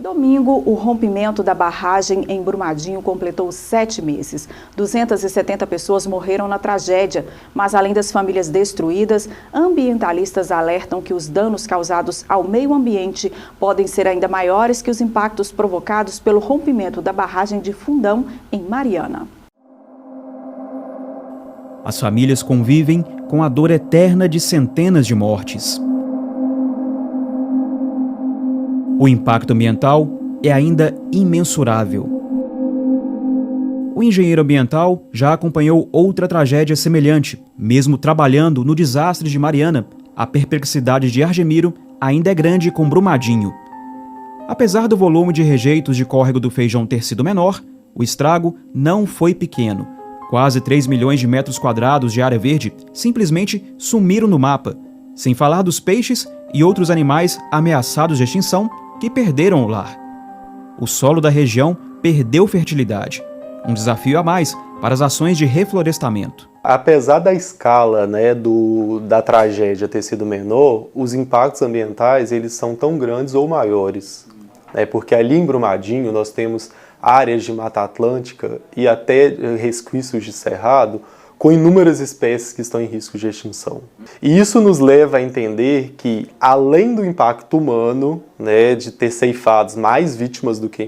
Domingo, o rompimento da barragem em Brumadinho completou 7 meses. 270 pessoas morreram na tragédia, mas além das famílias destruídas, ambientalistas alertam que os danos causados ao meio ambiente podem ser ainda maiores que os impactos provocados pelo rompimento da barragem de Fundão, em Mariana. As famílias convivem com a dor eterna de centenas de mortes. O impacto ambiental é ainda imensurável. O engenheiro ambiental já acompanhou outra tragédia semelhante. Mesmo trabalhando no desastre de Mariana, a perplexidade de Argemiro ainda é grande com Brumadinho. Apesar do volume de rejeitos de córrego do Feijão ter sido menor, o estrago não foi pequeno. Quase 3 milhões de metros quadrados de área verde simplesmente sumiram no mapa, sem falar dos peixes e outros animais ameaçados de extinção que perderam o lar. O solo da região perdeu fertilidade, um desafio a mais para as ações de reflorestamento. Apesar da escala, da tragédia ter sido menor, os impactos ambientais eles são tão grandes ou maiores. Porque ali em Brumadinho nós temos áreas de Mata Atlântica e até resquícios de cerrado com inúmeras espécies que estão em risco de extinção. E isso nos leva a entender que, além do impacto humano, de ter ceifado mais vítimas do que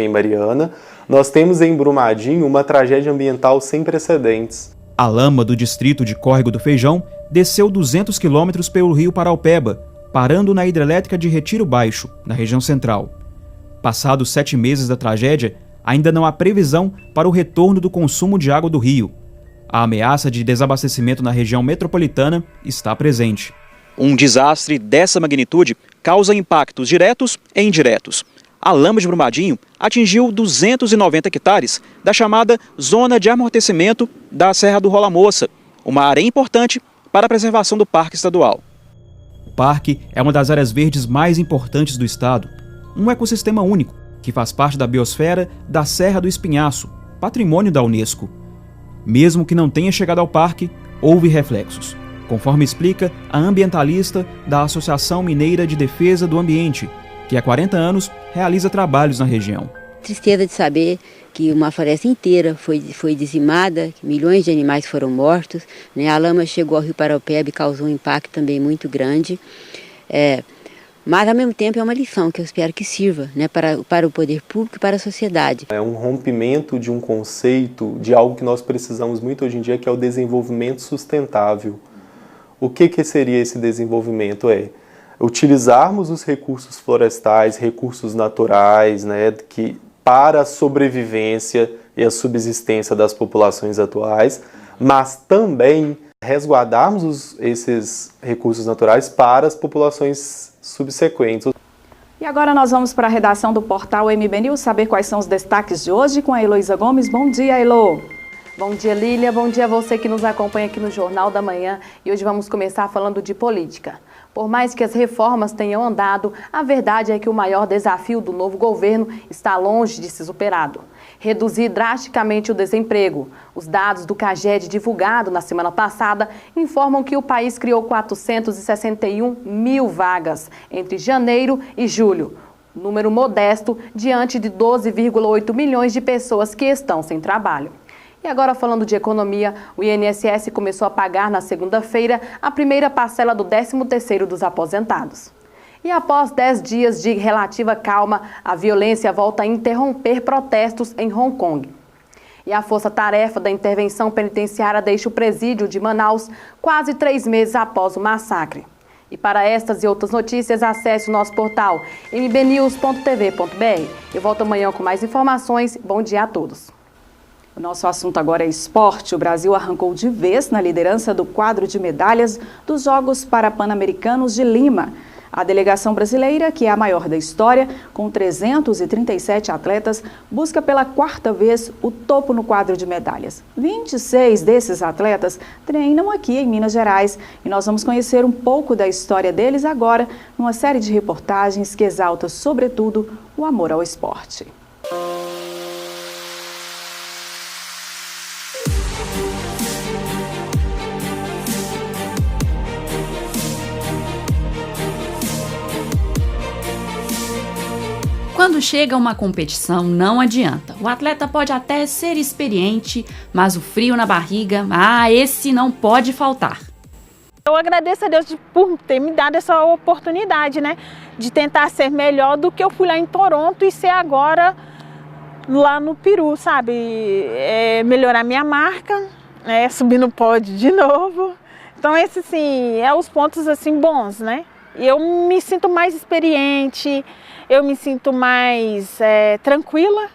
em Mariana, nós temos em Brumadinho uma tragédia ambiental sem precedentes. A lama do distrito de Córrego do Feijão desceu 200 quilômetros pelo rio Paraupeba, parando na hidrelétrica de Retiro Baixo, na região central. Passados 7 meses da tragédia, ainda não há previsão para o retorno do consumo de água do rio. A ameaça de desabastecimento na região metropolitana está presente. Um desastre dessa magnitude causa impactos diretos e indiretos. A lama de Brumadinho atingiu 290 hectares da chamada Zona de Amortecimento da Serra do Rola Moça, uma área importante para a preservação do Parque Estadual. O parque é uma das áreas verdes mais importantes do estado, um ecossistema único que faz parte da biosfera da Serra do Espinhaço, patrimônio da Unesco. Mesmo que não tenha chegado ao parque, houve reflexos, conforme explica a ambientalista da Associação Mineira de Defesa do Ambiente, que há 40 anos realiza trabalhos na região. Tristeza de saber que uma floresta inteira foi dizimada, que milhões de animais foram mortos, A lama chegou ao rio Paraupeba e causou um impacto também muito grande. Mas, ao mesmo tempo, é uma lição que eu espero que sirva para o poder público e para a sociedade. É um rompimento de um conceito, de algo que nós precisamos muito hoje em dia, que é o desenvolvimento sustentável. O que seria esse desenvolvimento? Utilizarmos os recursos florestais, recursos naturais, para a sobrevivência e a subsistência das populações atuais, mas também resguardarmos esses recursos naturais para as populações subsequentes. E agora nós vamos para a redação do portal MB News saber quais são os destaques de hoje com a Heloísa Gomes. Bom dia, Elo! Bom dia, Lília. Bom dia a você que nos acompanha aqui no Jornal da Manhã. E hoje vamos começar falando de política. Por mais que as reformas tenham andado, a verdade é que o maior desafio do novo governo está longe de ser superado. Reduzir drasticamente o desemprego. Os dados do CAGED divulgado na semana passada informam que o país criou 461 mil vagas entre janeiro e julho. Número modesto diante de 12,8 milhões de pessoas que estão sem trabalho. E agora falando de economia, o INSS começou a pagar na segunda-feira a primeira parcela do 13º dos aposentados. E após 10 dias de relativa calma, a violência volta a interromper protestos em Hong Kong. E a força-tarefa da intervenção penitenciária deixa o presídio de Manaus quase 3 meses após o massacre. E para estas e outras notícias, acesse o nosso portal mbnews.tv.br. Eu volto amanhã com mais informações. Bom dia a todos. O nosso assunto agora é esporte. O Brasil arrancou de vez na liderança do quadro de medalhas dos Jogos Parapan-Americanos de Lima. A delegação brasileira, que é a maior da história, com 337 atletas, busca pela 4ª vez o topo no quadro de medalhas. 26 desses atletas treinam aqui em Minas Gerais e nós vamos conhecer um pouco da história deles agora, numa série de reportagens que exalta, sobretudo, o amor ao esporte. Quando chega uma competição, não adianta. O atleta pode até ser experiente, mas o frio na barriga, esse não pode faltar. Eu agradeço a Deus por ter me dado essa oportunidade, né? De tentar ser melhor do que eu fui lá em Toronto e ser agora lá no Peru, sabe? Melhorar minha marca, subir no pódio de novo. Então, esse, assim, os pontos, assim, bons, né? E eu me sinto mais experiente, eu me sinto mais tranquila,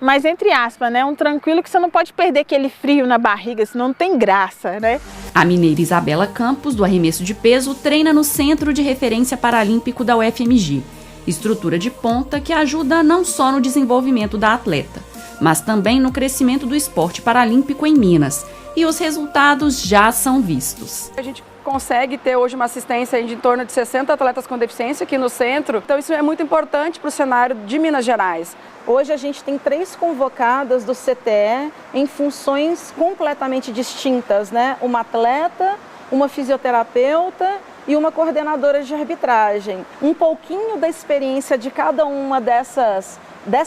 mas entre aspas, né? Um tranquilo que você não pode perder aquele frio na barriga, senão não tem graça, né? A mineira Isabela Campos, do arremesso de peso, treina no Centro de Referência Paralímpico da UFMG, estrutura de ponta que ajuda não só no desenvolvimento da atleta, mas também no crescimento do esporte paralímpico em Minas. E os resultados já são vistos. A gente consegue ter hoje uma assistência de em torno de 60 atletas com deficiência aqui no centro, então isso é muito importante para o cenário de Minas Gerais. Hoje a gente tem 3 convocadas do CTE em funções completamente distintas, né? Uma atleta, uma fisioterapeuta e uma coordenadora de arbitragem. Um pouquinho da experiência de cada uma dessa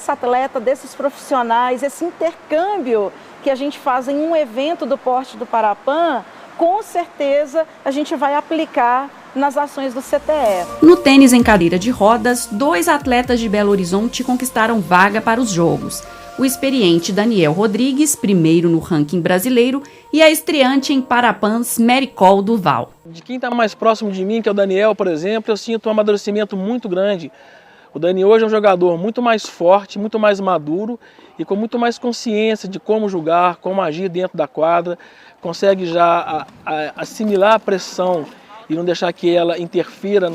atleta, desses profissionais, esse intercâmbio que a gente faz em um evento do porte do Parapan, com certeza a gente vai aplicar nas ações do CTE. No tênis em cadeira de rodas, 2 atletas de Belo Horizonte conquistaram vaga para os Jogos. O experiente Daniel Rodrigues, primeiro no ranking brasileiro, e a estreante em Parapans, Maricol Duval. De quem está mais próximo de mim, que é o Daniel, por exemplo, eu sinto um amadurecimento muito grande. O Dani hoje é um jogador muito mais forte, muito mais maduro e com muito mais consciência de como jogar, como agir dentro da quadra, consegue já assimilar a pressão e não deixar que ela interfira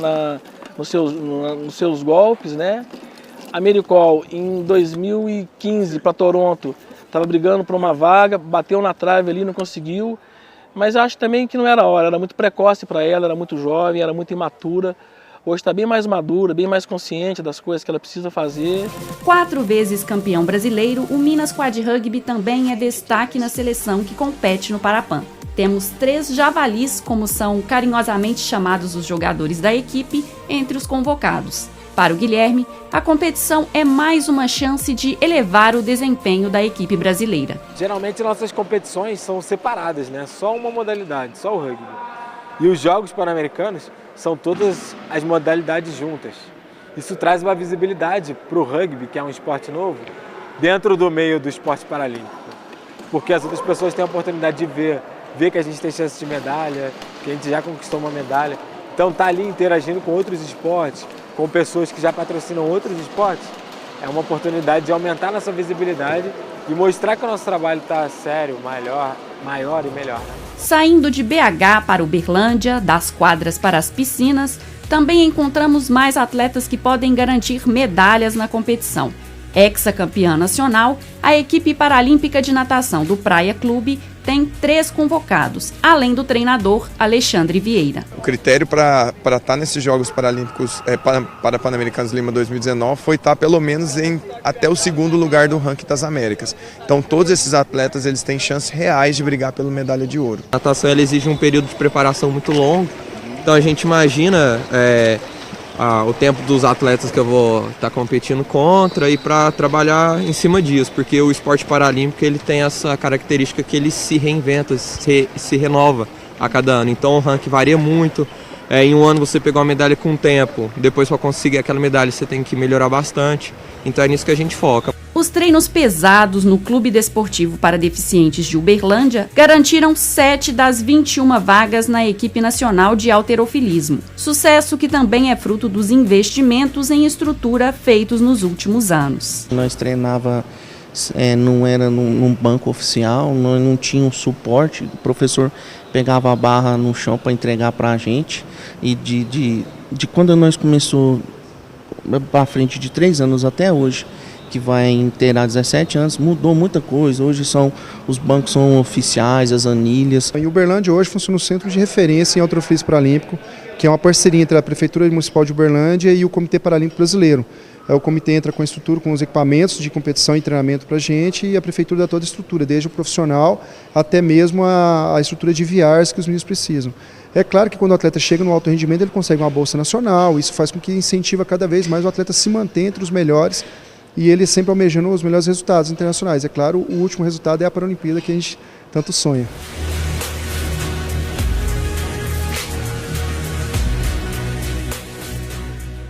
nos seus golpes, né? A Maricol, em 2015, para Toronto, estava brigando por uma vaga, bateu na trave ali, não conseguiu, mas acho também que não era a hora, era muito precoce para ela, era muito jovem, era muito imatura. Hoje está bem mais madura, bem mais consciente das coisas que ela precisa fazer. 4 vezes campeão brasileiro, o Minas Quad Rugby também é destaque na seleção que compete no Parapan. Temos 3 javalis, como são carinhosamente chamados os jogadores da equipe, entre os convocados. Para o Guilherme, a competição é mais uma chance de elevar o desempenho da equipe brasileira. Geralmente nossas competições são separadas, né? Só uma modalidade, só o rugby. E os Jogos Pan-Americanos são todas as modalidades juntas. Isso traz uma visibilidade para o rugby, que é um esporte novo, dentro do meio do esporte paralímpico. Porque as outras pessoas têm a oportunidade de ver que a gente tem chance de medalha, que a gente já conquistou uma medalha. Então estar ali interagindo com outros esportes, com pessoas que já patrocinam outros esportes, é uma oportunidade de aumentar nossa visibilidade e mostrar que o nosso trabalho está sério, maior e melhor. Saindo de BH para Uberlândia, das quadras para as piscinas, também encontramos mais atletas que podem garantir medalhas na competição. Ex-campeã nacional, a equipe paralímpica de natação do Praia Clube tem 3 convocados, além do treinador Alexandre Vieira. O critério para estar nesses Jogos Paralímpicos para Pan-Americanos Lima 2019 foi estar pelo menos até o 2º lugar do ranking das Américas. Então todos esses atletas eles têm chances reais de brigar pela medalha de ouro. A natação ela exige um período de preparação muito longo, então a gente imagina o tempo dos atletas que eu vou estar competindo contra e para trabalhar em cima disso, porque o esporte paralímpico ele tem essa característica que ele se reinventa, se renova a cada ano, então o ranking varia muito. Em um ano você pegou uma medalha com tempo, depois para conseguir aquela medalha você tem que melhorar bastante, então é nisso que a gente foca. Os treinos pesados no Clube Desportivo para Deficientes de Uberlândia garantiram 7 das 21 vagas na equipe nacional de halterofilismo. Sucesso que também é fruto dos investimentos em estrutura feitos nos últimos anos. Nós treinava, não era num banco oficial, não tinha um suporte, o professor pegava a barra no chão para entregar para a gente, e de quando nós começou para frente de 3 anos até hoje, que vai inteirar 17 anos, mudou muita coisa. Hoje os bancos são oficiais, as anilhas. Em Uberlândia hoje funciona um centro de referência em halterofilismo paralímpico, que é uma parceria entre a Prefeitura Municipal de Uberlândia e o Comitê Paralímpico Brasileiro. O comitê entra com a estrutura, com os equipamentos de competição e treinamento para a gente, e a Prefeitura dá toda a estrutura, desde o profissional até mesmo a estrutura de VRs que os meninos precisam. É claro que quando o atleta chega no alto rendimento, ele consegue uma bolsa nacional, isso faz com que incentiva cada vez mais o atleta se manter entre os melhores e ele sempre almejando os melhores resultados internacionais. É claro, o último resultado é a Paralimpíada que a gente tanto sonha.